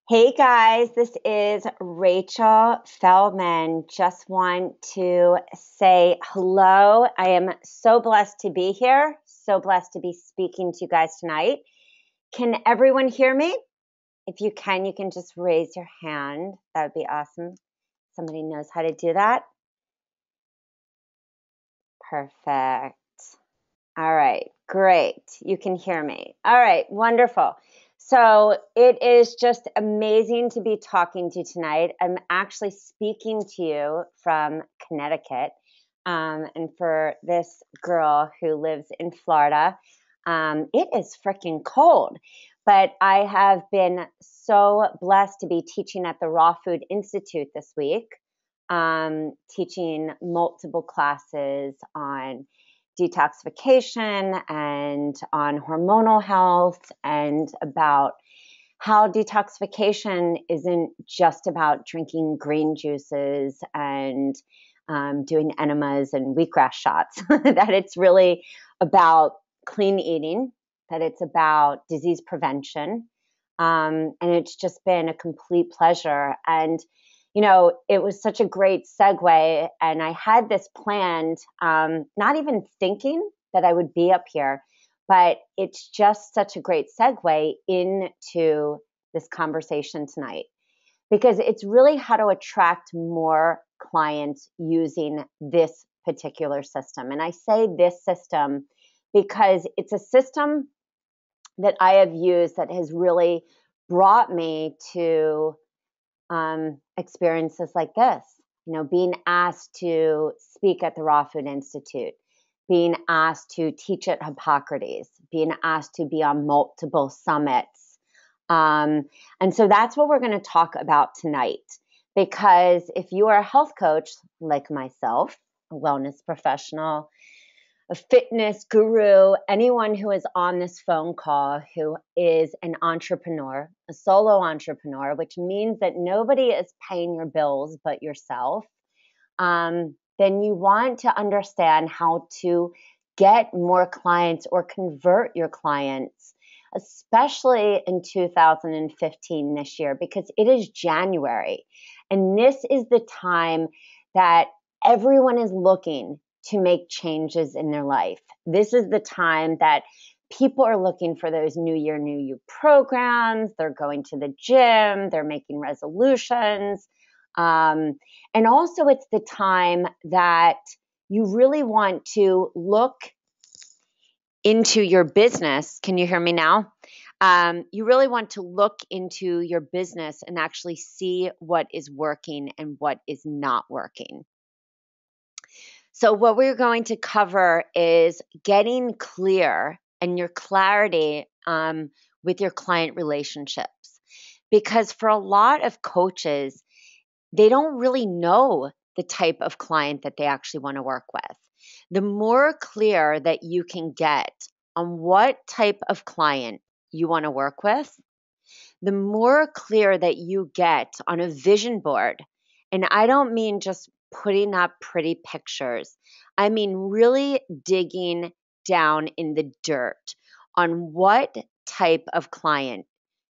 Hey guys, this is Rachel Feldman. Just want to say hello. I am so blessed to be here, so blessed to be speaking to you guys tonight. Can everyone hear me? If you can just raise your hand. That would be awesome. Somebody knows how to do that. Perfect. All right, great. You can hear me. All right, wonderful. So it is just amazing to be talking to you tonight. I'm actually speaking to you from Connecticut. And for this girl who lives in Florida, it is freaking cold. But I have been so blessed to be teaching at the Raw Food Institute this week, teaching multiple classes on detoxification and on hormonal health and about how detoxification isn't just about drinking green juices and doing enemas and wheatgrass shots, that it's really about clean eating, that it's about disease prevention. And it's just been a complete pleasure. And it was such a great segue. And I had this planned, not even thinking that I would be up here, but it's just such a great segue into this conversation tonight because it's really how to attract more clients using this particular system. And I say this system because it's a system that I have used that has really brought me to experiences like this, being asked to speak at the Raw Food Institute, being asked to teach at Hippocrates, being asked to be on multiple summits. And so that's what we're going to talk about tonight. Because if you are a health coach like myself, a wellness professional, a fitness guru, anyone who is on this phone call who is an entrepreneur, a solo entrepreneur, which means that nobody is paying your bills but yourself, then you want to understand how to get more clients or convert your clients, especially in 2015 this year, because it is January. And this is the time that everyone is looking to make changes in their life. This is the time that people are looking for those New Year, New You programs. They're going to the gym. They're making resolutions. And also it's the time that you really want to look into your business. Can you hear me now? You really want to look into your business and actually see what is working and what is not working. So what we're going to cover is getting clear and your clarity with your client relationships. Because for a lot of coaches, they don't really know the type of client that they actually want to work with. The more clear that you can get on what type of client you want to work with, the more clear that you get on a vision board. And I don't mean just putting up pretty pictures. I mean really digging down in the dirt on what type of client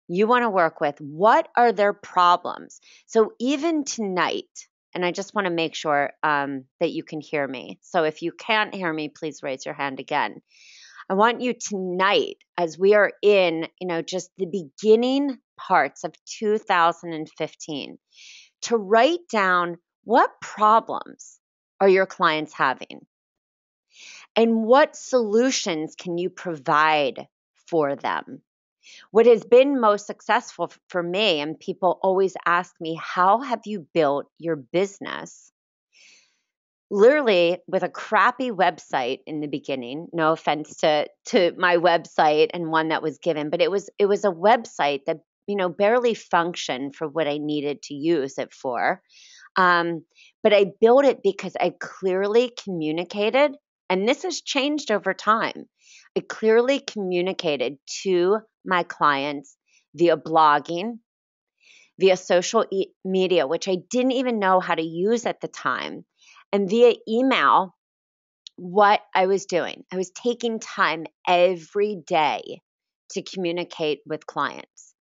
you want to work with. What are their problems? So even tonight, and I just want to make sure that you can hear me. So if you can't hear me, please raise your hand again. I want you tonight, as we are in, just the beginning parts of 2015, to write down what problems are your clients having and what solutions can you provide for them. What has been most successful for me, and people always ask me, how have you built your business? Literally with a crappy website in the beginning. No offense to my website and one that was given, but it was a website that barely functioned for what I needed to use it for. But I built it because I clearly communicated, and this has changed over time. I clearly communicated to my clients via blogging, via social media, which I didn't even know how to use at the time, and via email, what I was doing. I was taking time every day to communicate with clients.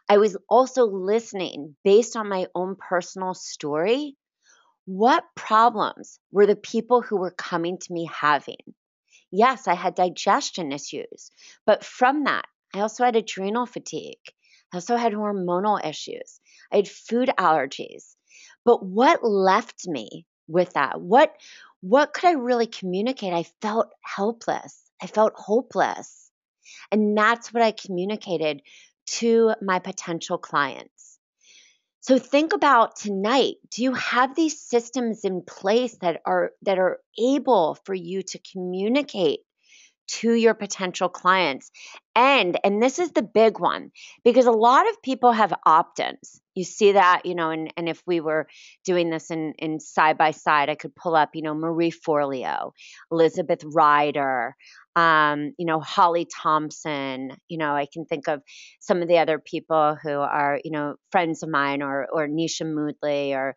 I was also listening based on my own personal story. What problems were the people who were coming to me having? Yes, I had digestion issues, but from that, I also had adrenal fatigue. I also had hormonal issues. I had food allergies. But what left me with that? What could I really communicate? I felt helpless. I felt hopeless. And that's what I communicated to my potential clients. So think about tonight. Do you have these systems in place that are able for you to communicate to your potential clients? And this is the big one, because a lot of people have opt-ins. You see that, and if we were doing this in side by side, I could pull up, Marie Forleo, Elizabeth Ryder, Holly Thompson. I can think of some of the other people who are, friends of mine, or Nisha Moodley, or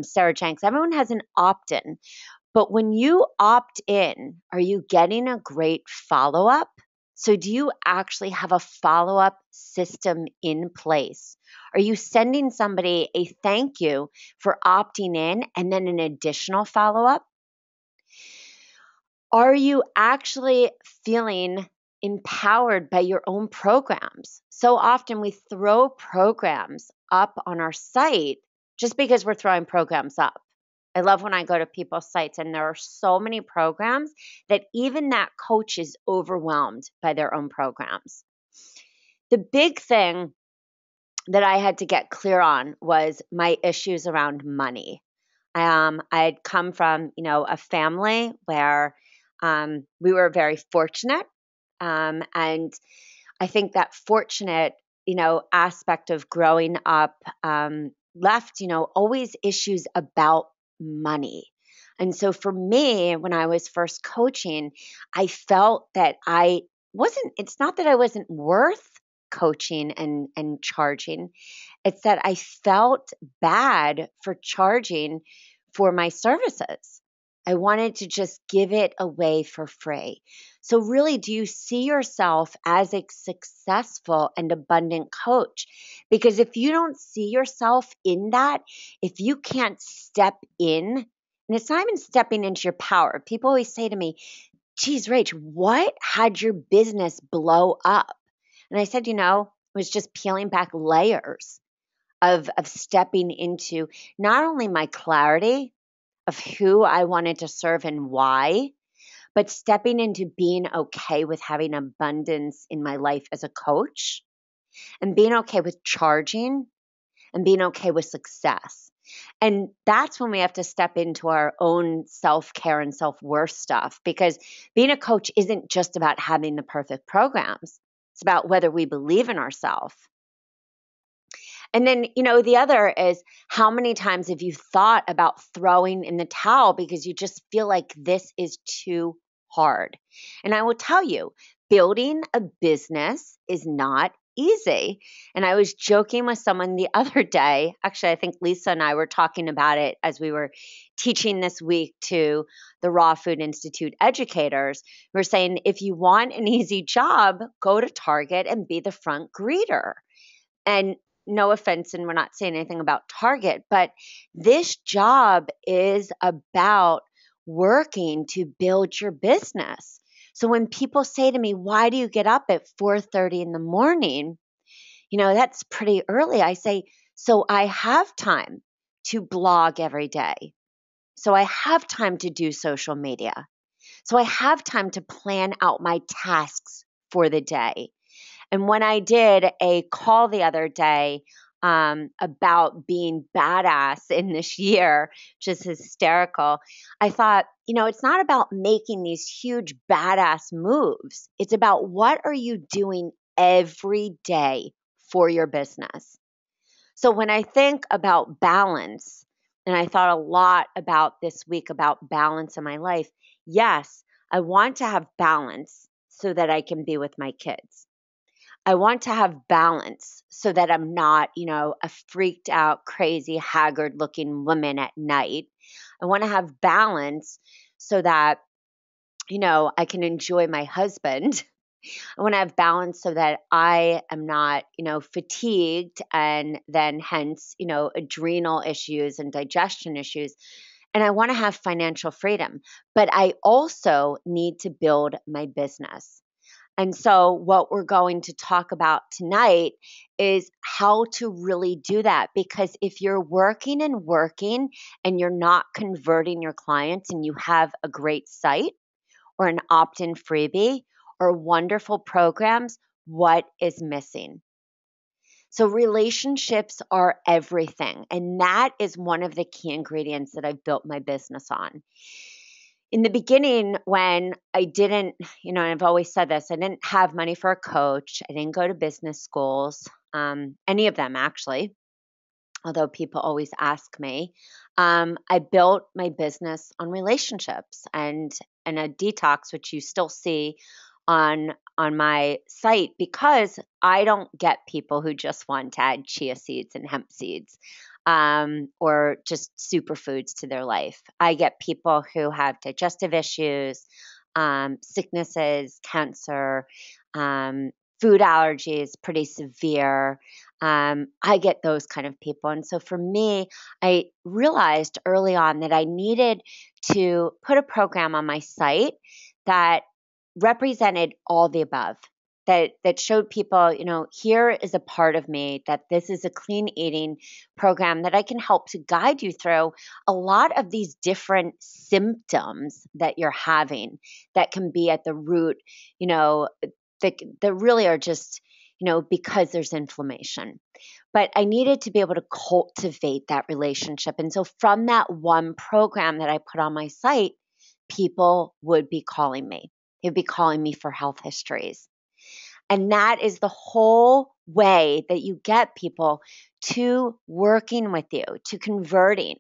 Sarah Jenks. Everyone has an opt-in. But when you opt in, are you getting a great follow-up? So do you actually have a follow-up system in place? Are you sending somebody a thank you for opting in and then an additional follow-up? Are you actually feeling empowered by your own programs? So often we throw programs up on our site just because we're throwing programs up. I love when I go to people's sites and there are so many programs that even that coach is overwhelmed by their own programs. The big thing that I had to get clear on was my issues around money. I'd come from, a family where we were very fortunate. And I think that fortunate, aspect of growing up left, always issues about money. And so for me, when I was first coaching, I felt that it's not that I wasn't worth coaching and charging. It's that I felt bad for charging for my services. I wanted to just give it away for free. So really, do you see yourself as a successful and abundant coach? Because if you don't see yourself in that, if you can't step in, and it's not even stepping into your power. People always say to me, geez, Rach, what had your business blow up? And I said, it was just peeling back layers of stepping into not only my clarity of who I wanted to serve and why, but stepping into being okay with having abundance in my life as a coach, and being okay with charging, and being okay with success. And that's when we have to step into our own self-care and self-worth stuff, because being a coach isn't just about having the perfect programs. It's about whether we believe in ourselves. And then, the other is, how many times have you thought about throwing in the towel because you just feel like this is too hard? And I will tell you, building a business is not easy. And I was joking with someone the other day. Actually, I think Lisa and I were talking about it as we were teaching this week to the Raw Food Institute educators. We're saying, if you want an easy job, go to Target and be the front greeter. And no offense, and we're not saying anything about Target, but this job is about working to build your business. So when people say to me, why do you get up at 4:30 in the morning? That's pretty early. I say, so I have time to blog every day. So I have time to do social media. So I have time to plan out my tasks for the day. And when I did a call the other day about being badass in this year, which is hysterical, I thought, it's not about making these huge badass moves. It's about, what are you doing every day for your business? So when I think about balance, and I thought a lot about this week about balance in my life, yes, I want to have balance so that I can be with my kids. I want to have balance so that I'm not, a freaked out, crazy, haggard looking woman at night. I want to have balance so that, I can enjoy my husband I want to have balance so that I am not, fatigued and then hence, adrenal issues and digestion issues. And I want to have financial freedom, but I also need to build my business. And so, what we're going to talk about tonight is how to really do that. Because if you're working and you're not converting your clients and you have a great site or an opt in freebie or wonderful programs, what is missing? So, relationships are everything. And that is one of the key ingredients that I've built my business on. In the beginning, when I didn't, and I've always said this, I didn't have money for a coach. I didn't go to business schools, any of them actually, although people always ask me. I built my business on relationships and a detox, which you still see on my site, because I don't get people who just want to add chia seeds and hemp seeds or just superfoods to their life. I get people who have digestive issues, sicknesses, cancer, food allergies, pretty severe. I get those kind of people. And so for me, I realized early on that I needed to put a program on my site that represented all the above. That showed people, here is a part of me, that this is a clean eating program that I can help to guide you through a lot of these different symptoms that you're having that can be at the root, that really are just, because there's inflammation. But I needed to be able to cultivate that relationship. And so from that one program that I put on my site, people would be calling me. They'd be calling me for health histories. And that is the whole way that you get people to working with you, to converting.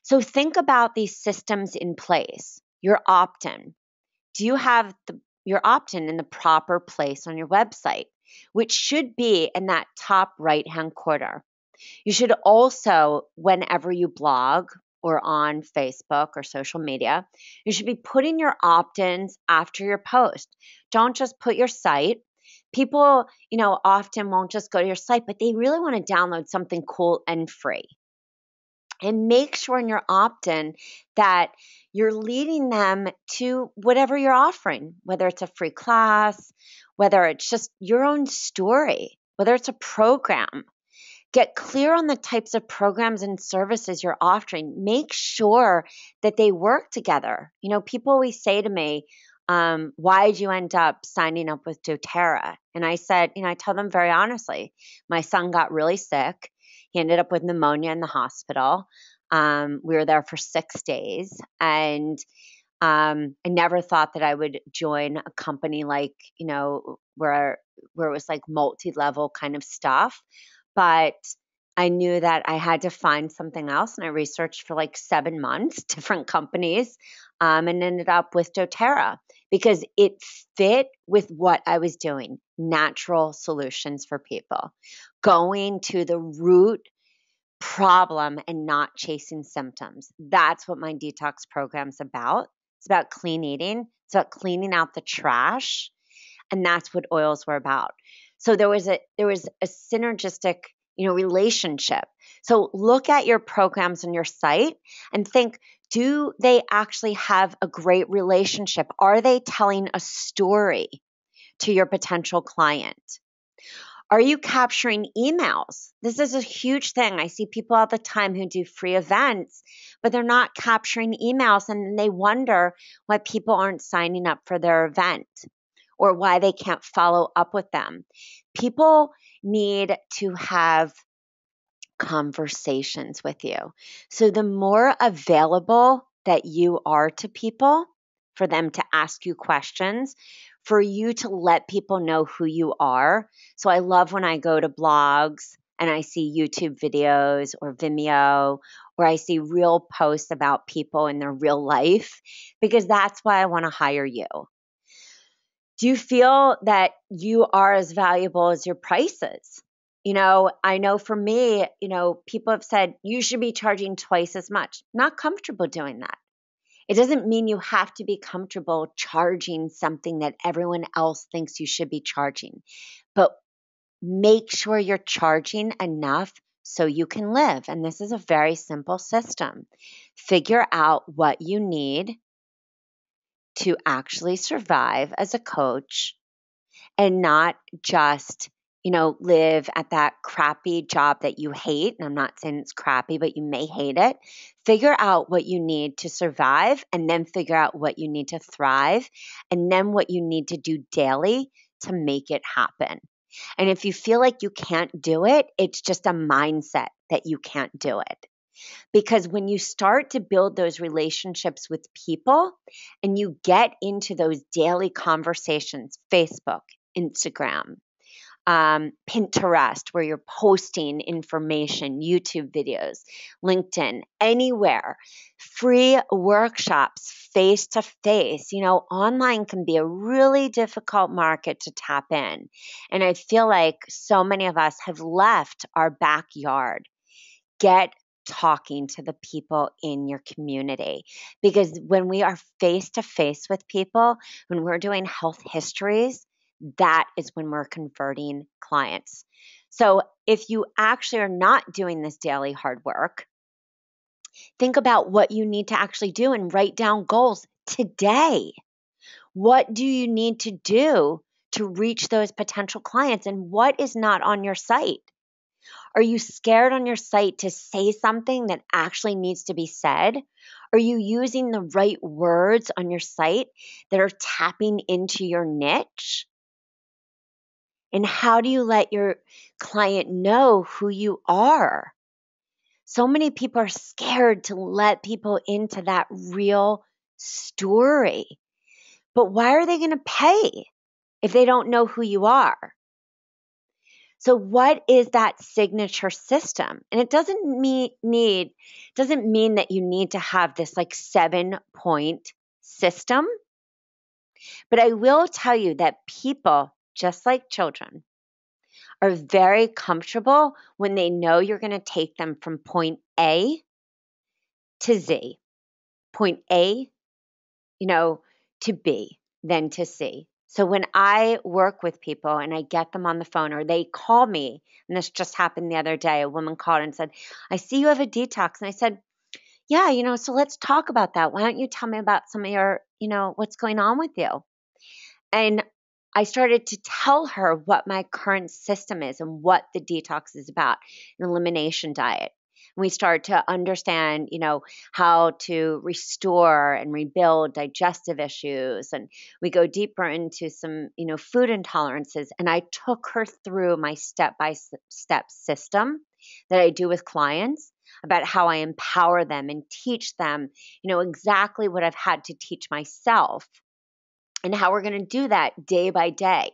So think about these systems in place. Your opt-in. Do you have your opt-in in the proper place on your website, which should be in that top right-hand corner? You should also, whenever you blog or on Facebook or social media, you should be putting your opt-ins after your post. Don't just put your site. People, often won't just go to your site, but they really want to download something cool and free. And make sure in your opt-in that you're leading them to whatever you're offering, whether it's a free class, whether it's just your own story, whether it's a program. Get clear on the types of programs and services you're offering. Make sure that they work together. People always say to me, why did you end up signing up with doTERRA? And I said, I tell them very honestly, my son got really sick. He ended up with pneumonia in the hospital. We were there for 6 days, and I never thought that I would join a company like, where it was like multi-level kind of stuff. But I knew that I had to find something else, and I researched for like 7 months, different companies, and ended up with doTERRA because it fit with what I was doing, natural solutions for people, going to the root problem and not chasing symptoms. That's what my detox program's about. It's about clean eating. It's about cleaning out the trash, and that's what oils were about. So there was a synergistic, relationship. So look at your programs on your site and think, do they actually have a great relationship? Are they telling a story to your potential client? Are you capturing emails? This is a huge thing. I see people all the time who do free events, but they're not capturing emails, and they wonder why people aren't signing up for their event or why they can't follow up with them. People need to have conversations with you. So the more available that you are to people, for them to ask you questions, for you to let people know who you are. So I love when I go to blogs and I see YouTube videos or Vimeo, or I see real posts about people in their real life, because that's why I want to hire you. Do you feel that you are as valuable as your prices? I know for me, people have said you should be charging twice as much. Not comfortable doing that. It doesn't mean you have to be comfortable charging something that everyone else thinks you should be charging, but make sure you're charging enough so you can live. And this is a very simple system. Figure out what you need to actually survive as a coach and not just, live at that crappy job that you hate. And I'm not saying it's crappy, but you may hate it. Figure out what you need to survive, and then figure out what you need to thrive, and then what you need to do daily to make it happen. And if you feel like you can't do it, it's just a mindset that you can't do it. Because when you start to build those relationships with people and you get into those daily conversations, Facebook, Instagram, Pinterest, where you're posting information, YouTube videos, LinkedIn, anywhere, free workshops, face to face. Online can be a really difficult market to tap in. And I feel like so many of us have left our backyard. Get talking to the people in your community, because when we are face to face with people, when we're doing health histories, that is when we're converting clients. So if you actually are not doing this daily hard work, think about what you need to actually do and write down goals today. What do you need to do to reach those potential clients, and what is not on your site? Are you scared on your site to say something that actually needs to be said? Are you using the right words on your site that are tapping into your niche? And how do you let your client know who you are? So many people are scared to let people into that real story. But why are they going to pay if they don't know who you are? So what is that signature system? And it doesn't mean that you need to have this like 7-point system. But I will tell you that people, just like children, are very comfortable when they know you're going to take them from point A to Z. Point A, to B, then to C. So when I work with people and I get them on the phone or they call me, and this just happened the other day, a woman called and said, I see you have a detox. And I said, yeah, so let's talk about that. Why don't you tell me about some of your, what's going on with you? And I started to tell her what my current system is and what the detox is about, an elimination diet. And we start to understand, how to restore and rebuild digestive issues. And we go deeper into some, food intolerances. And I took her through my step-by-step system that I do with clients about how I empower them and teach them, exactly what I've had to teach myself, and how we're going to do that day by day.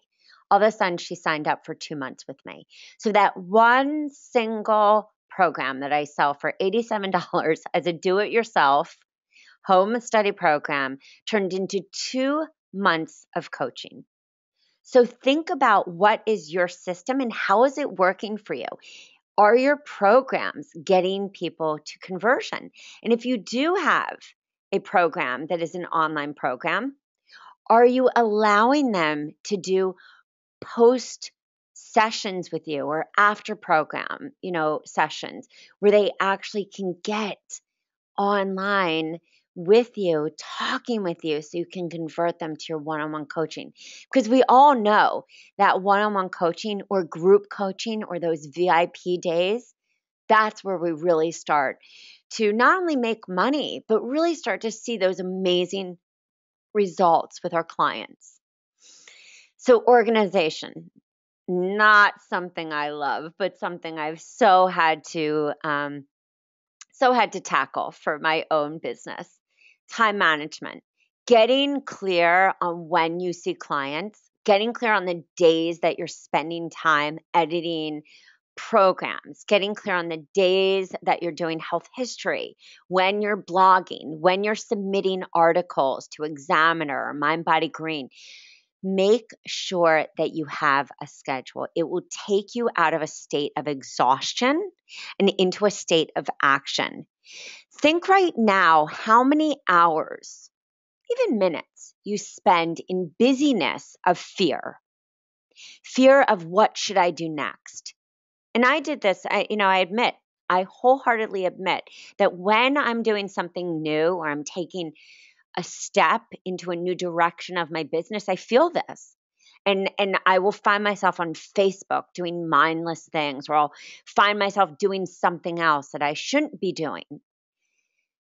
All of a sudden, she signed up for 2 months with me. So that one single program that I sell for $87 as a do-it-yourself home study program turned into 2 months of coaching. So think about, what is your system and how is it working for you? Are your programs getting people to conversion? And if you do have a program that is an online program, are you allowing them to do post sessions with you or after program, sessions where they actually can get online with you, talking with you, so you can convert them to your one-on-one coaching? Because we all know that one-on-one coaching or group coaching or those VIP days, that's where we really start to not only make money, but really start to see those amazing results with our clients. So organization, not something I love, but something I've so had to tackle for my own business. Time management, getting clear on when you see clients, getting clear on the days that you're spending time editing programs, getting clear on the days that you're doing health history, when you're blogging, when you're submitting articles to Examiner or Mind Body Green. Make sure that you have a schedule. It will take you out of a state of exhaustion and into a state of action. Think right now how many hours, even minutes, you spend in busyness of fear. Fear of what should I do next? And I did this, I wholeheartedly admit that when I'm doing something new or I'm taking a step into a new direction of my business, I feel this. And I will find myself on Facebook doing mindless things, or I'll find myself doing something else that I shouldn't be doing.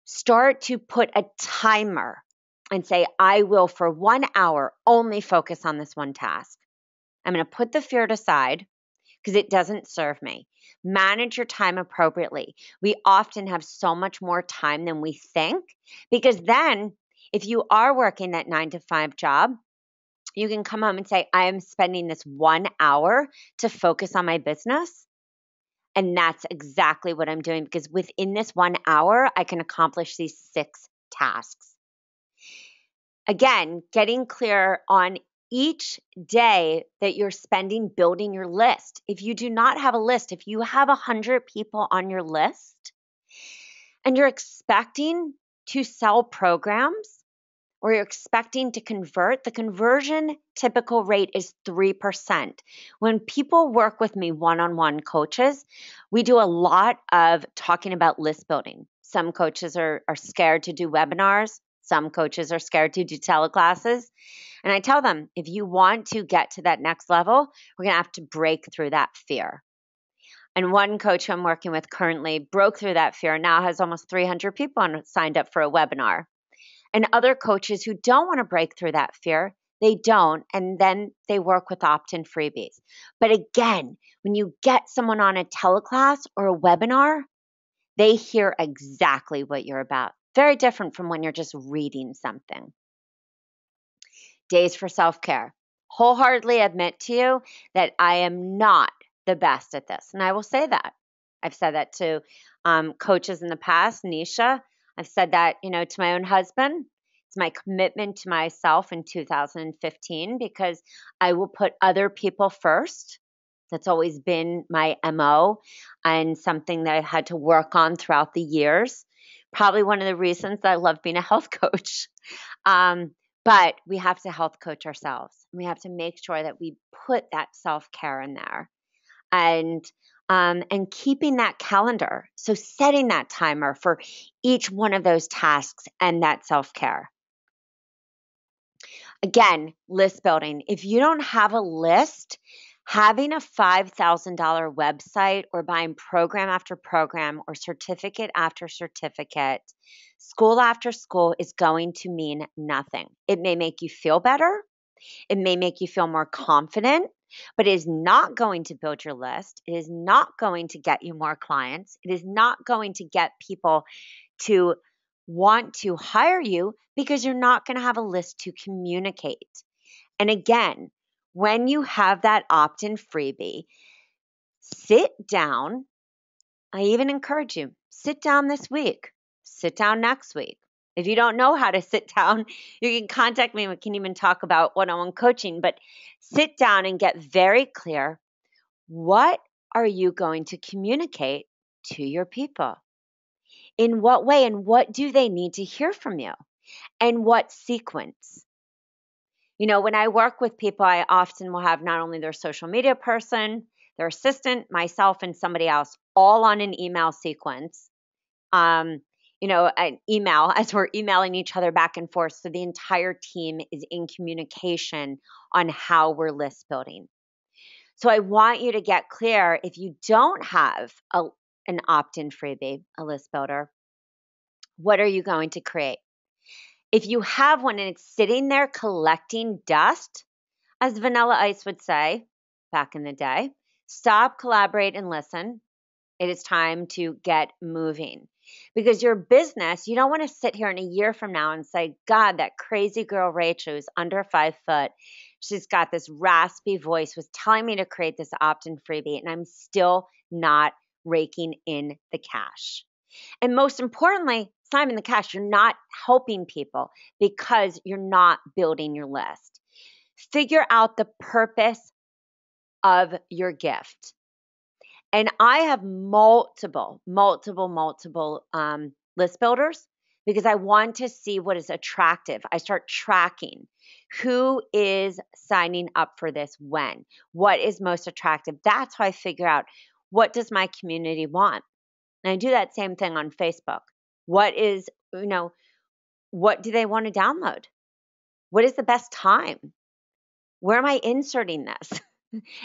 Start to put a timer and say, I will for 1 hour only focus on this one task. I'm going to put the fear aside because it doesn't serve me. Manage your time appropriately. We often have so much more time than we think, because then if you are working that 9 to 5 job, you can come home and say, I am spending this 1 hour to focus on my business. And that's exactly what I'm doing, because within this 1 hour, I can accomplish these 6 tasks. Again, getting clear on each day that you're spending building your list. If you do not have a list, if you have 100 people on your list and you're expecting to sell programs or you're expecting to convert, the conversion typical rate is 3%. When people work with me one-on-one coaches, we do a lot of talking about list building. Some coaches are scared to do webinars. Some coaches are scared to do teleclasses. And I tell them, if you want to get to that next level, we're going to have to break through that fear. And one coach I'm working with currently broke through that fear and now has almost 300 people signed up for a webinar. And other coaches who don't want to break through that fear, they don't, and then they work with opt-in freebies. But again, when you get someone on a teleclass or a webinar, they hear exactly what you're about. Very different from when you're just reading something. Days for self-care. Wholeheartedly admit to you that I am not the best at this. And I will say that. I've said that to coaches in the past, Nisha. I've said that, to my own husband. It's my commitment to myself in 2015 because I will put other people first. That's always been my MO and something that I've had to work on throughout the years. Probably one of the reasons that I love being a health coach. But we have to health coach ourselves. We have to make sure that we put that self-care in there and keeping that calendar. So setting that timer for each one of those tasks and that self-care. Again, list building. If you don't have a list, having a $5,000 website or buying program after program or certificate after certificate, school after school is going to mean nothing. It may make you feel better. It may make you feel more confident, but it is not going to build your list. It is not going to get you more clients. It is not going to get people to want to hire you because you're not going to have a list to communicate. And again, when you have that opt-in freebie, sit down. I even encourage you, sit down this week, sit down next week. If you don't know how to sit down, you can contact me. We can even talk about one-on-one coaching, but sit down and get very clear. What are you going to communicate to your people? In what way and what do they need to hear from you? And what sequence? When I work with people, I often will have not only their social media person, their assistant, myself, and somebody else all on an email sequence. An email as we're emailing each other back and forth. So the entire team is in communication on how we're list building. So I want you to get clear if you don't have an opt-in freebie, a list builder, what are you going to create? If you have one and it's sitting there collecting dust, as Vanilla Ice would say back in the day, stop, collaborate, and listen. It is time to get moving. Because your business, you don't want to sit here in a year from now and say, God, that crazy girl Rachel who's under 5 foot, she's got this raspy voice, was telling me to create this opt-in freebie, and I'm still not raking in the cash. And most importantly, it's not even the cash. You're not helping people because you're not building your list. Figure out the purpose of your gift. And I have multiple list builders because I want to see what is attractive. I start tracking who is signing up for this when, what is most attractive. That's how I figure out what does my community want. And I do that same thing on Facebook. What is, what do they want to download? What is the best time? Where am I inserting this?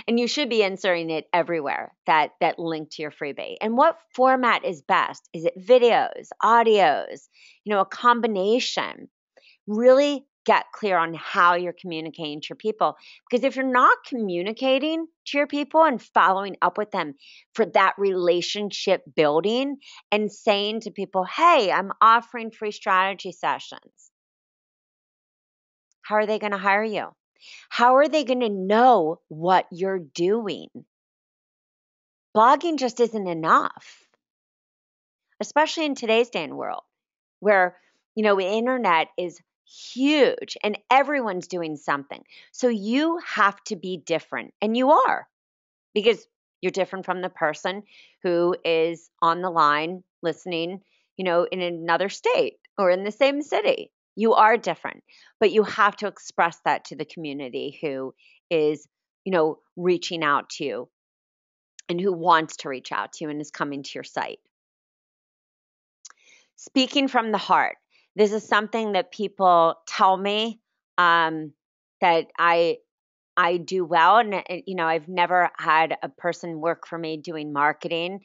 And you should be inserting it everywhere, that link to your freebie. And what format is best? Is it videos, audios, a combination? Really get clear on how you're communicating to your people. Because if you're not communicating to your people and following up with them for that relationship building and saying to people, hey, I'm offering free strategy sessions, how are they going to hire you? How are they going to know what you're doing? Blogging just isn't enough, especially in today's day and world where, the internet is huge and everyone's doing something. So you have to be different, and you are, because you're different from the person who is on the line listening, in another state or in the same city. You are different, but you have to express that to the community who is, reaching out to you and who wants to reach out to you and is coming to your site. Speaking from the heart. This is something that people tell me that I do well, and I've never had a person work for me doing marketing,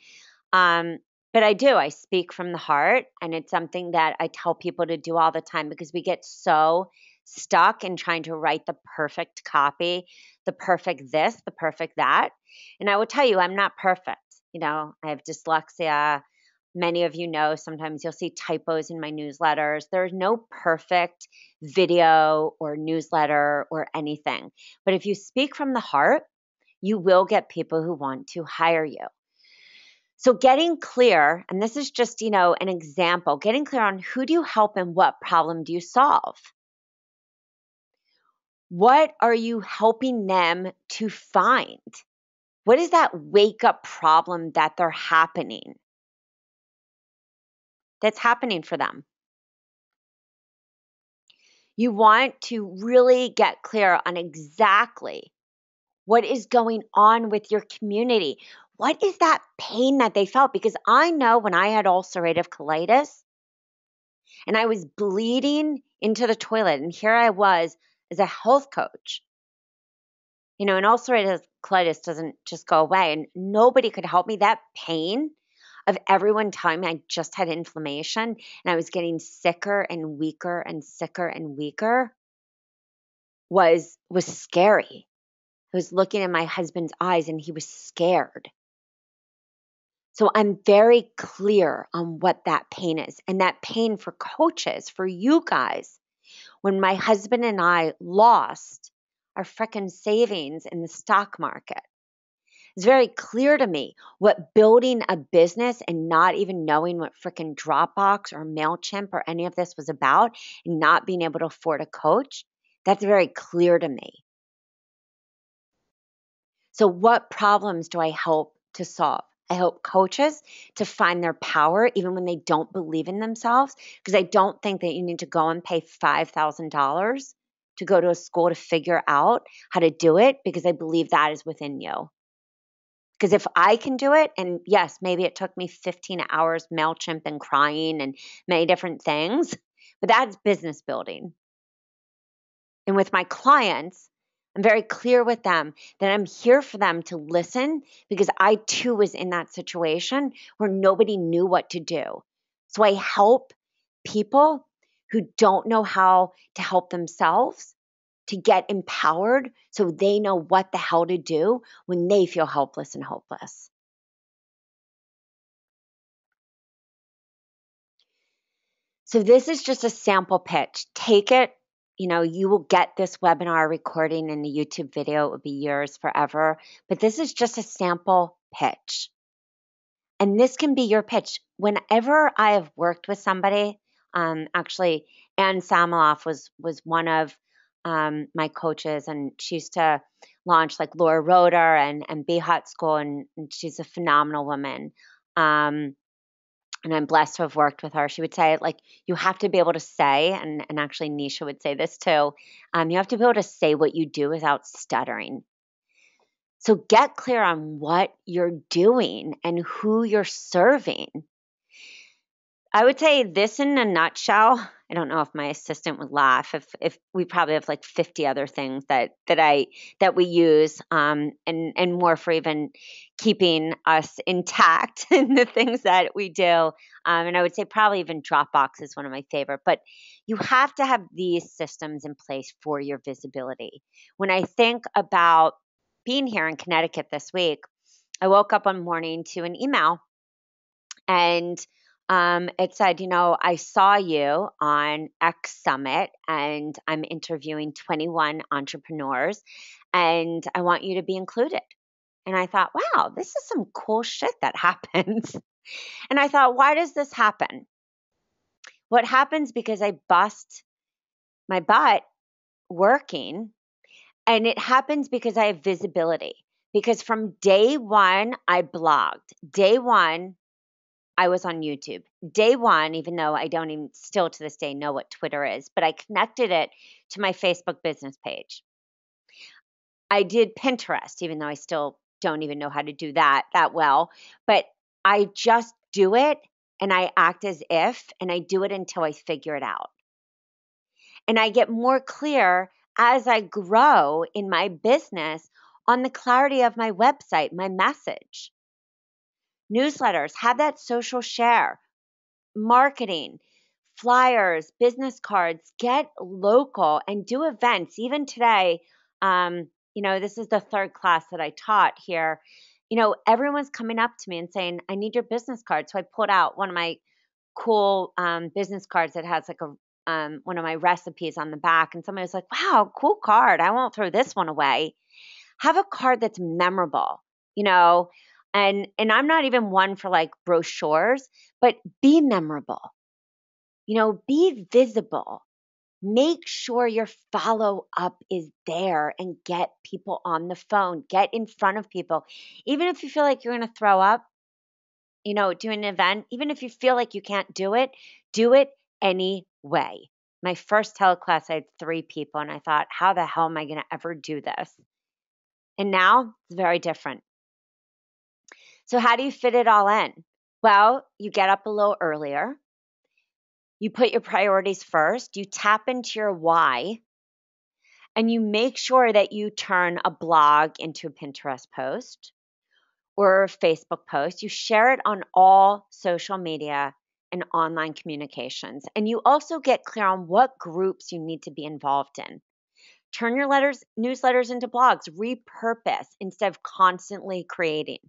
but I do. I speak from the heart, and it's something that I tell people to do all the time because we get so stuck in trying to write the perfect copy, the perfect this, the perfect that. And I will tell you, I'm not perfect. I have dyslexia. Many of you know sometimes you'll see typos in my newsletters. There's no perfect video or newsletter or anything. But if you speak from the heart, you will get people who want to hire you. So getting clear, and this is just, an example, getting clear on who do you help and what problem do you solve? What are you helping them to find? What is that wake up problem that's happening for them? You want to really get clear on exactly what is going on with your community. What is that pain that they felt? Because I know when I had ulcerative colitis and I was bleeding into the toilet, and here I was as a health coach. And ulcerative colitis doesn't just go away, and nobody could help me. That pain of everyone telling me I just had inflammation and I was getting sicker and weaker and sicker and weaker was scary. I was looking in my husband's eyes and he was scared. So I'm very clear on what that pain is. And that pain for coaches, for you guys, when my husband and I lost our frickin' savings in the stock market, it's very clear to me what building a business and not even knowing what frickin' Dropbox or MailChimp or any of this was about and not being able to afford a coach, that's very clear to me. So what problems do I help to solve? I help coaches to find their power even when they don't believe in themselves, because I don't think that you need to go and pay $5,000 to go to a school to figure out how to do it, because I believe that is within you. Because if I can do it, and yes, maybe it took me 15 hours, MailChimp and crying and many different things, but that's business building. And with my clients, I'm very clear with them that I'm here for them to listen, because I too was in that situation where nobody knew what to do. So I help people who don't know how to help themselves to get empowered so they know what the hell to do when they feel helpless and hopeless. So this is just a sample pitch. Take it. You will get this webinar recording and the YouTube video. It will be yours forever. But this is just a sample pitch. And this can be your pitch. Whenever I have worked with somebody, actually, Anne Samiloff was one of my coaches, and she used to launched, like Laura Roeder and Be Hot School, and she's a phenomenal woman. And I'm blessed to have worked with her. She would say, like, you have to be able to say, and actually Nisha would say this too, you have to be able to say what you do without stuttering. So get clear on what you're doing and who you're serving. I would say this in a nutshell. I don't know if my assistant would laugh if we probably have like 50 other things that we use and more for even keeping us intact in the things that we do. And I would say probably even Dropbox is one of my favorite. But you have to have these systems in place for your visibility. When I think about being here in Connecticut this week, I woke up one morning to an email, and it said, I saw you on X Summit, and I'm interviewing 21 entrepreneurs, and I want you to be included. And I thought, wow, this is some cool shit that happens. And I thought, why does this happen? What happens because I bust my butt working, and it happens because I have visibility. Because from day one, I blogged. Day one, I was on YouTube. Day one, even though I don't even still to this day know what Twitter is, but I connected it to my Facebook business page. I did Pinterest, even though I still don't even know how to do that well. But I just do it, and I act as if, and I do it until I figure it out. And I get more clear as I grow in my business on the clarity of my website, my message. Newsletters, have that social share. Marketing, flyers, business cards, get local and do events. Even today, this is the third class that I taught here. Everyone's coming up to me and saying, I need your business card. So I pulled out one of my cool business cards that has like one of my recipes on the back. And somebody was like, wow, cool card. I won't throw this one away. Have a card that's memorable, and I'm not even one for like brochures, but be memorable, be visible. Make sure your follow up is there and get people on the phone, get in front of people. Even if you feel like you're going to throw up, doing an event, even if you feel like you can't do it anyway. My first teleclass, I had 3 people, and I thought, how the hell am I going to ever do this? And now it's very different. So how do you fit it all in? Well, you get up a little earlier. You put your priorities first. You tap into your why. And you make sure that you turn a blog into a Pinterest post or a Facebook post. You share it on all social media and online communications. And you also get clear on what groups you need to be involved in. Turn your newsletters into blogs. Repurpose instead of constantly creating.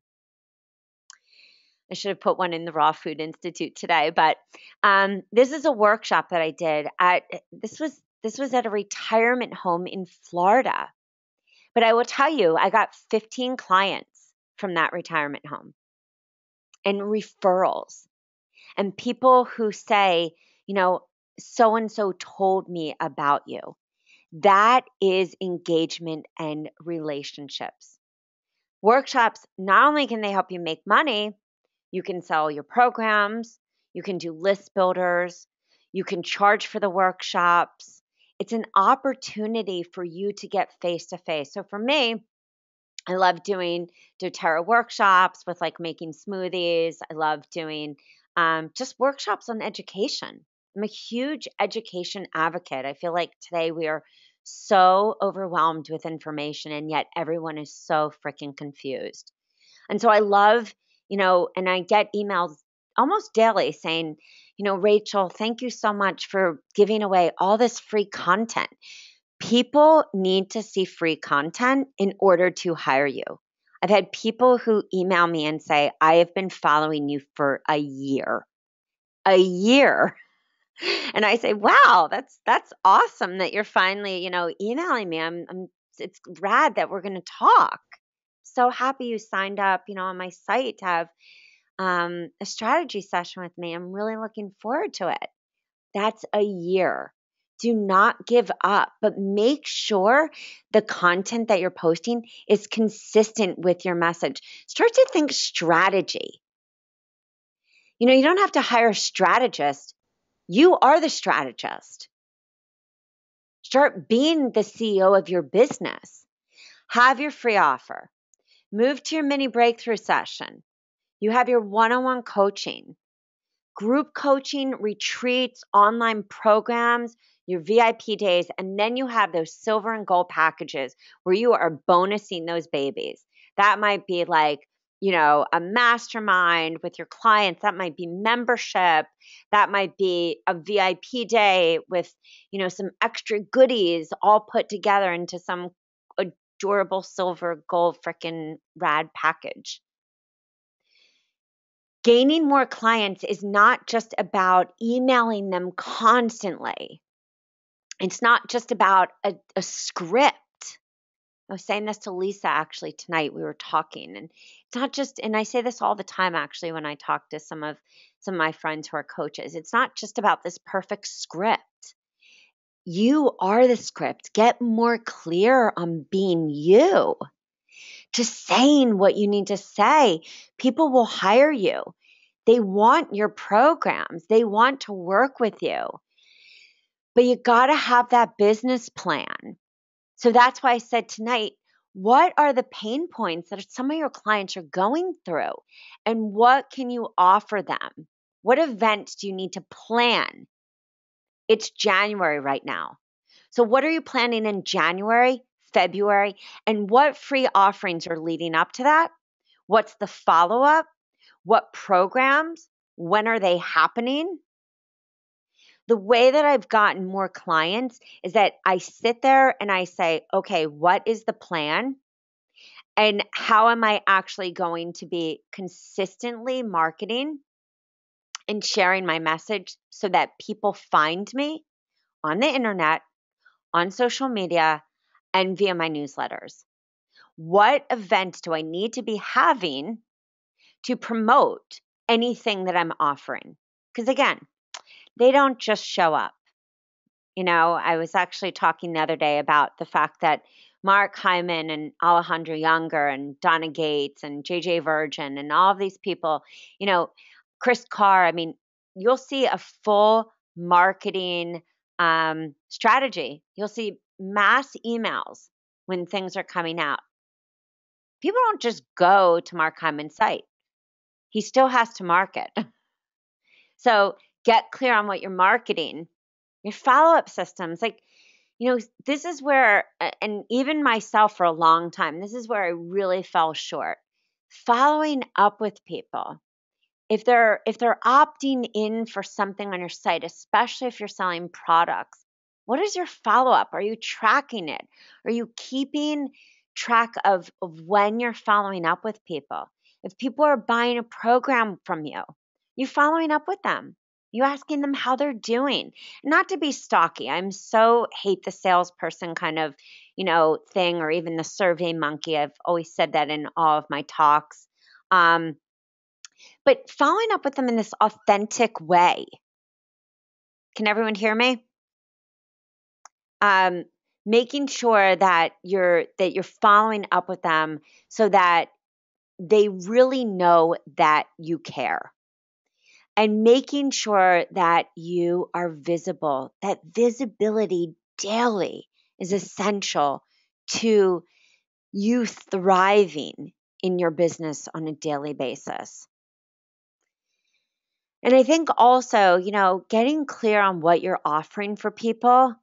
I should have put one in the Raw Food Institute today, but this is a workshop that I did. This was at a retirement home in Florida. But I will tell you, I got 15 clients from that retirement home and referrals and people who say, so-and-so told me about you. That is engagement and relationships. Workshops, not only can they help you make money, you can sell your programs, you can do list builders, you can charge for the workshops. It's an opportunity for you to get face-to-face. So for me, I love doing doTERRA workshops with like making smoothies. I love doing just workshops on education. I'm a huge education advocate. I feel like today we are so overwhelmed with information, and yet everyone is so freaking confused. And so I love, and I get emails almost daily saying, Rachel, thank you so much for giving away all this free content. People need to see free content in order to hire you. I've had people who email me and say, I have been following you for a year. A year. And I say, wow, that's awesome that you're finally, emailing me. It's rad that we're going to talk. So happy you signed up, on my site to have a strategy session with me. I'm really looking forward to it. That's a year. Do not give up, but make sure the content that you're posting is consistent with your message. Start to think strategy. You don't have to hire a strategist. You are the strategist. Start being the CEO of your business. Have your free offer. Move to your mini breakthrough session. You have your one-on-one coaching, group coaching, retreats, online programs, your VIP days, and then you have those silver and gold packages where you are bonusing those babies. That might be like, a mastermind with your clients. That might be membership. That might be a VIP day with, some extra goodies all put together into some adorable silver gold freaking rad package. Gaining more clients is not just about emailing them constantly. It's not just about a script. I was saying this to Lisa actually tonight. We were talking, and it's not just, and I say this all the time actually when I talk to some of my friends who are coaches. It's not just about this perfect script. You are the script. Get more clear on being you. Just saying what you need to say. People will hire you. They want your programs. They want to work with you. But you got to have that business plan. So that's why I said tonight, what are the pain points that some of your clients are going through? And what can you offer them? What events do you need to plan? It's January right now. So what are you planning in January, February? And what free offerings are leading up to that? What's the follow-up? What programs? When are they happening? The way that I've gotten more clients is that I sit there and I say, okay, what is the plan? And how am I actually going to be consistently marketing and sharing my message so that people find me on the internet, on social media, and via my newsletters? What events do I need to be having to promote anything that I'm offering? Because again, they don't just show up. I was actually talking the other day about the fact that Mark Hyman and Alejandro Younger and Donna Gates and JJ Virgin and all of these people, Chris Carr, you'll see a full marketing strategy. You'll see mass emails when things are coming out. People don't just go to Mark Hyman's site. He still has to market. So get clear on what you're marketing. Your follow-up systems, this is where, and even myself for a long time, this is where I really fell short. Following up with people. If they're opting in for something on your site, especially if you're selling products, what is your follow-up? Are you tracking it? Are you keeping track of when you're following up with people? If people are buying a program from you, you following up with them. You asking them how they're doing. Not to be stalky. I'm so hate the salesperson kind of, thing, or even the survey monkey. I've always said that in all of my talks. But following up with them in this authentic way. Can everyone hear me? Making sure that you're following up with them so that they really know that you care. And making sure that you are visible. That visibility daily is essential to you thriving in your business on a daily basis. And I think also, getting clear on what you're offering for people,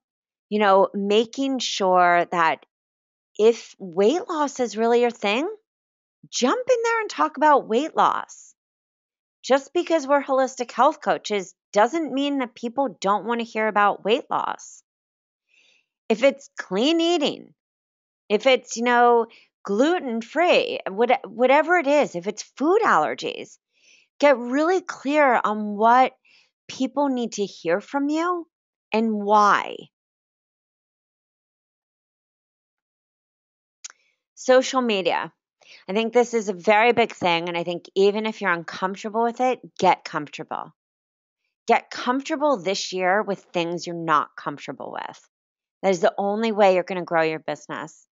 making sure that if weight loss is really your thing, jump in there and talk about weight loss. Just because we're holistic health coaches doesn't mean that people don't want to hear about weight loss. If it's clean eating, if it's, gluten-free, whatever it is, if it's food allergies, get really clear on what people need to hear from you and why. Social media. I think this is a very big thing, and I think even if you're uncomfortable with it, get comfortable. Get comfortable this year with things you're not comfortable with. That is the only way you're going to grow your business.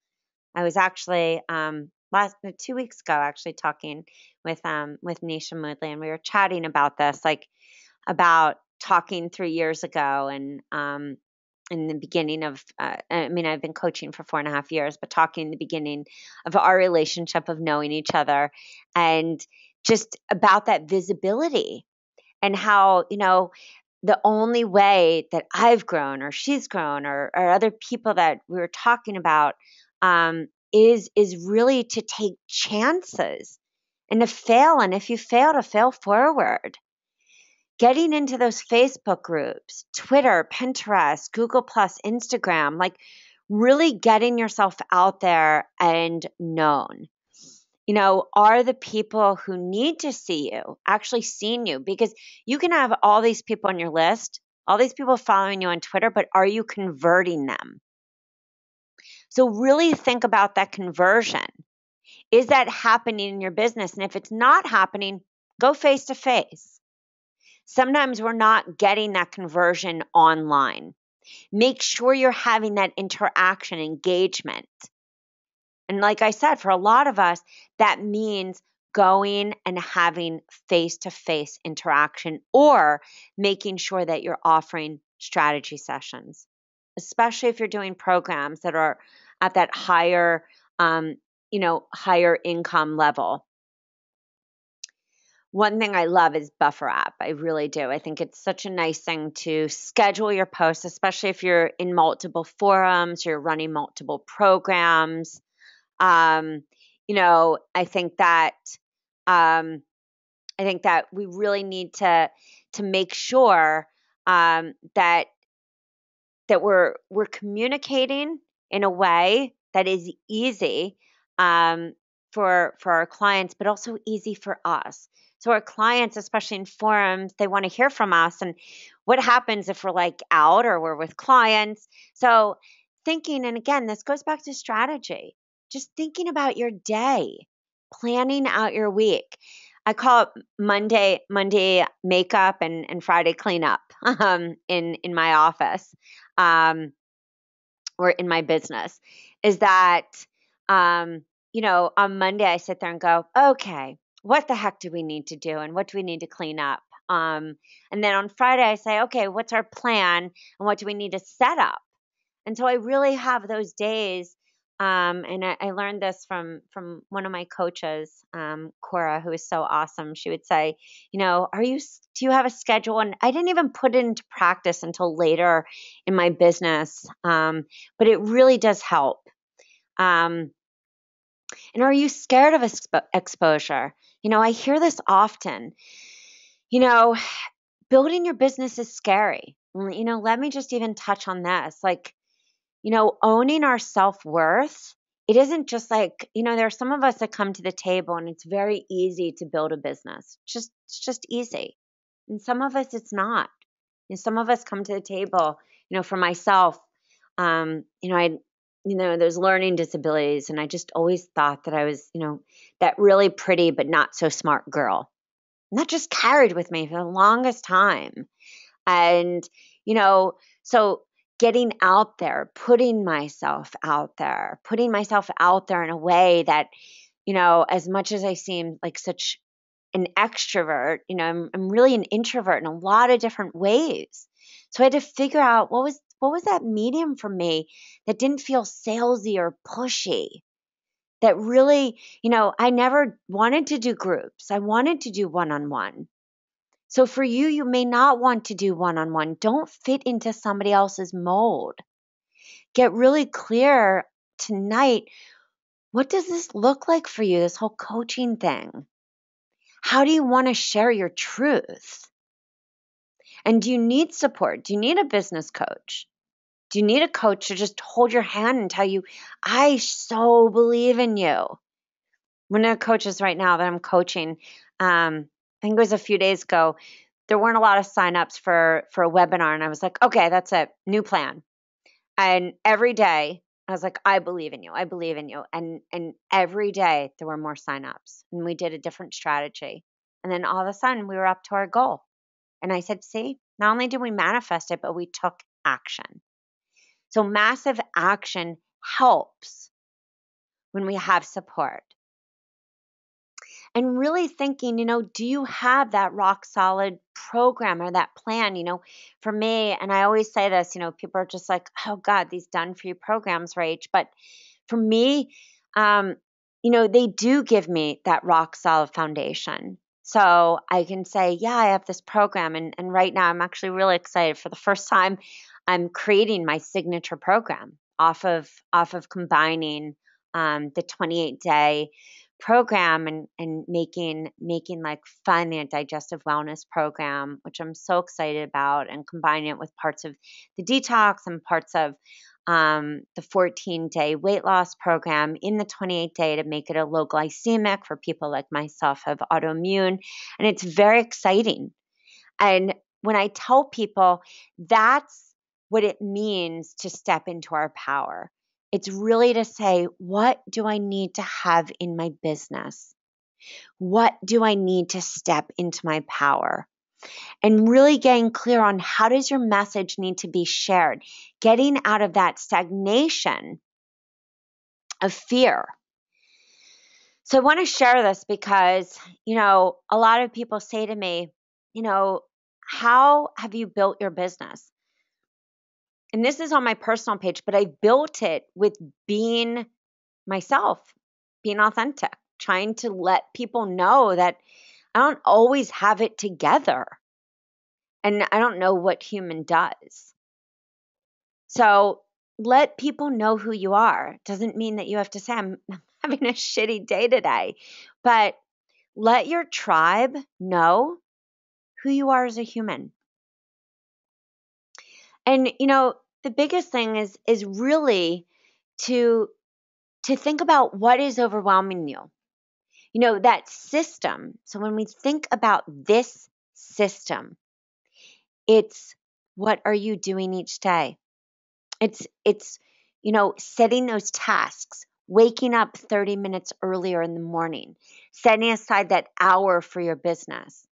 I was actually 2 weeks ago actually talking with Nisha Moodley, and we were chatting about this, like about talking 3 years ago, and in the beginning of I mean, I've been coaching for 4.5 years, but talking in the beginning of our relationship, of knowing each other, and just about that visibility, and how, the only way that I've grown, or she's grown, or other people that we were talking about, is really to take chances and to fail. And if you fail, to fail forward. Getting into those Facebook groups, Twitter, Pinterest, Google Plus, Instagram, like really getting yourself out there and known. Are the people who need to see you actually seeing you? Because you can have all these people on your list, all these people following you on Twitter, but are you converting them? So really think about that conversion. Is that happening in your business? And if it's not happening, go face to face. Sometimes we're not getting that conversion online. Make sure you're having that interaction, engagement. And like I said, for a lot of us, that means going and having face-to-face interaction, or making sure that you're offering strategy sessions, especially if you're doing programs that are at that higher, higher income level. One thing I love is Buffer app. I really do. I think it's such a nice thing to schedule your posts, especially if you're in multiple forums, you're running multiple programs. I think that we really need to make sure that we're communicating in a way that is easy for our clients, but also easy for us. So our clients, especially in forums, they want to hear from us. And what happens if we're like out or we're with clients? So thinking, and again, this goes back to strategy, just thinking about your day, planning out your week. I call it Monday makeup and Friday cleanup in my office, or in my business, is that on Monday I sit there and go, okay, what the heck do we need to do, and what do we need to clean up? And then on Friday I say, okay, what's our plan, and what do we need to set up? And so I really have those days. And I learned this from one of my coaches, Cora, who is so awesome. She would say, do you have a schedule? And I didn't even put it into practice until later in my business. But it really does help. And are you scared of exposure? I hear this often. Building your business is scary. Let me just even touch on this. Like, owning our self-worth, it isn't just like, there are some of us that come to the table and it's very easy to build a business. It's just easy. And some of us, it's not. And some of us come to the table, for myself, there's learning disabilities. And I just always thought that I was, that really pretty, but not so smart girl. And that just carried with me for the longest time. And, so getting out there, putting myself out there in a way that, as much as I seem like such an extrovert, I'm really an introvert in a lot of different ways. So I had to figure out what was that medium for me that didn't feel salesy or pushy. That really, I never wanted to do groups. I wanted to do one-on-one. So for you, you may not want to do one-on-one. Don't fit into somebody else's mold. Get really clear tonight. What does this look like for you, this whole coaching thing? How do you want to share your truth? And do you need support? Do you need a business coach? Do you need a coach to just hold your hand and tell you, I so believe in you? One of the coaches right now that I'm coaching, I think it was a few days ago, there weren't a lot of signups for a webinar. And I was like, okay, that's it. New plan. And every day I was like, I believe in you. I believe in you. And every day there were more signups, and we did a different strategy. And then all of a sudden we were up to our goal. And I said, see, Not only did we manifest it, but we took action. So massive action helps when we have support. And really thinking, do you have that rock solid program or that plan? For me, and I always say this, people are just like, oh God, these done for you programs, Rach. But for me, they do give me that rock solid foundation. So I can say, yeah, I have this program. And right now I'm actually really excited. For the first time, I'm creating my signature program off of combining the 28-day program and making like fun and digestive wellness program, which I'm so excited about, and combining it with parts of the detox and parts of the 14-day weight loss program in the 28-day to make it a low glycemic for people like myself who have autoimmune. And it's very exciting. And when I tell people, that's what it means to step into our power. It's really to say, what do I need to have in my business? What do I need to step into my power? And really getting clear on how does your message need to be shared? Getting out of that stagnation of fear. So I want to share this because, a lot of people say to me, how have you built your business? And this is on my personal page, but I built it with being myself, being authentic, trying to let people know that I don't always have it together. And I don't know what human does. So let people know who you are. Doesn't mean that you have to say, I'm having a shitty day today, but let your tribe know who you are as a human. And, the biggest thing is really to think about what is overwhelming you. That system. So when we think about this system, it's what are you doing each day? It's setting those tasks, waking up 30 minutes earlier in the morning, setting aside that hour for your business,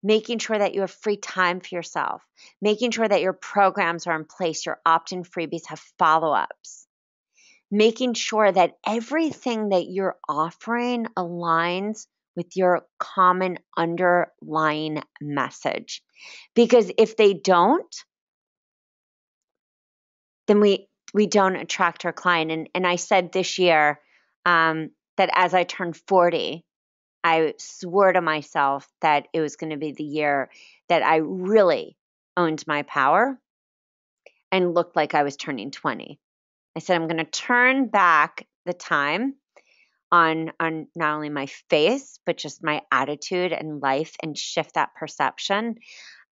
making sure that you have free time for yourself, making sure that your programs are in place, your opt-in freebies have follow-ups, making sure that everything that you're offering aligns with your common underlying message. Because if they don't, then we don't attract our client. And I said this year that as I turned 40, I swore to myself that it was going to be the year that I really owned my power and looked like I was turning 20. I said, I'm going to turn back the time on not only my face, but just my attitude and life, and shift that perception.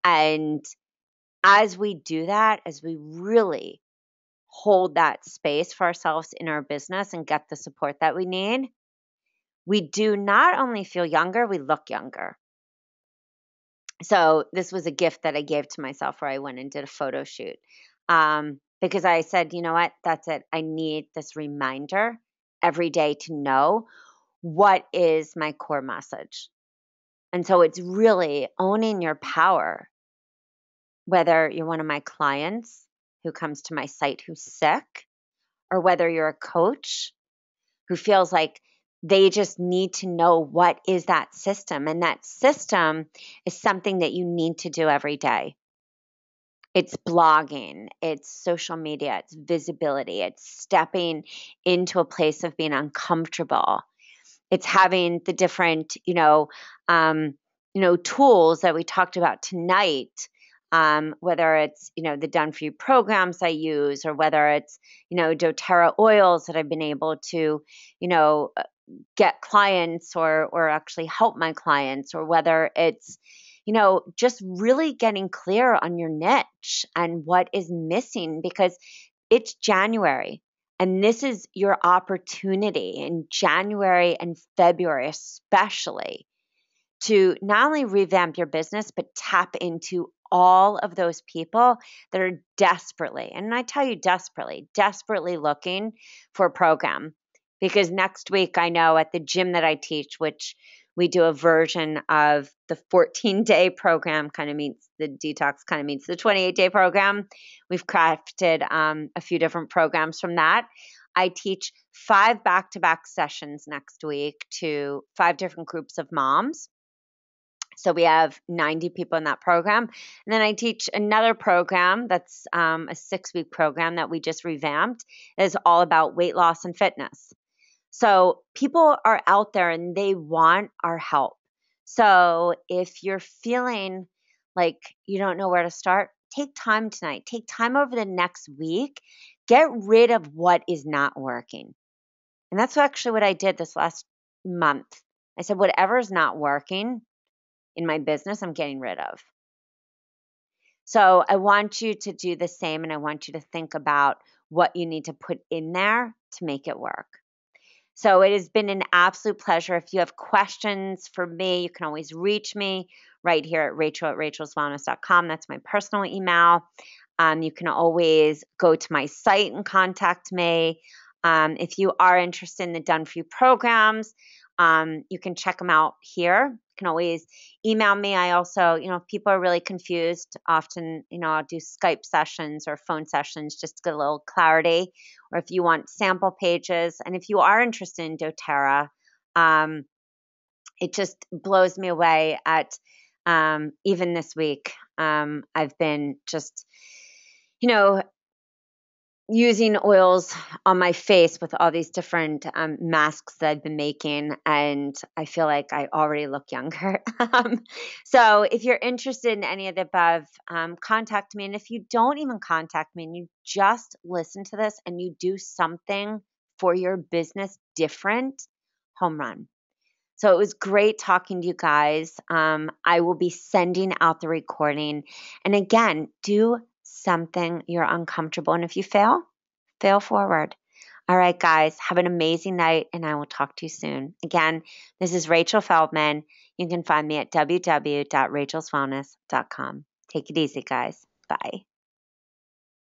And as we do that, as we really hold that space for ourselves in our business and get the support that we need, we do not only feel younger, we look younger. So this was a gift that I gave to myself, where I went and did a photo shoot. Because I said, you know what, that's it. I need this reminder every day to know what is my core message. And so it's really owning your power, whether you're one of my clients who comes to my site who's sick, or whether you're a coach who feels like they just need to know what is that system. And that system is something that you need to do every day. It's blogging, it's social media, it's visibility, it's stepping into a place of being uncomfortable. It's having the different, tools that we talked about tonight, whether it's, the done for you programs I use, or whether it's, doTERRA oils that I've been able to, get clients or actually help my clients, or whether it's, just really getting clear on your niche and what is missing, because it's January. And this is your opportunity in January and February, especially, to not only revamp your business, but tap into all of those people that are desperately, and I tell you desperately looking for a program. Because next week, I know at the gym that I teach, which We do a version of the 14-day program, kind of meets the detox, kind of meets the 28-day program. We've crafted a few different programs from that. I teach 5 back-to-back sessions next week to 5 different groups of moms. So we have 90 people in that program. And then I teach another program that's a 6-week program that we just revamped. It's all about weight loss and fitness. So people are out there and they want our help. So if you're feeling like you don't know where to start, take time tonight. Take time over the next week. Get rid of what is not working. And that's actually what I did this last month. I said, whatever is not working in my business, I'm getting rid of. So I want you to do the same, and I want you to think about what you need to put in there to make it work. So it has been an absolute pleasure. If you have questions for me, you can always reach me right here at rachel@rachelswellness.com. That's my personal email. You can always go to my site and contact me. If you are interested in the Done For You programs, you can check them out here. You can always email me. I also, if people are really confused, often, I'll do Skype sessions or phone sessions just to get a little clarity, or if you want sample pages. And if you are interested in doTERRA, it just blows me away at even this week. I've been just, using oils on my face with all these different masks that I've been making, and I feel like I already look younger. So if you're interested in any of the above, contact me. And if you don't even contact me and you just listen to this and you do something for your business different, home run. So it was great talking to you guys. I will be sending out the recording. And again, do something you're uncomfortable. And if you fail forward. All right, guys, have an amazing night, and I will talk to you soon. Again, this is Rachel Feldman. You can find me at www.rachelswellness.com. Take it easy, guys. Bye.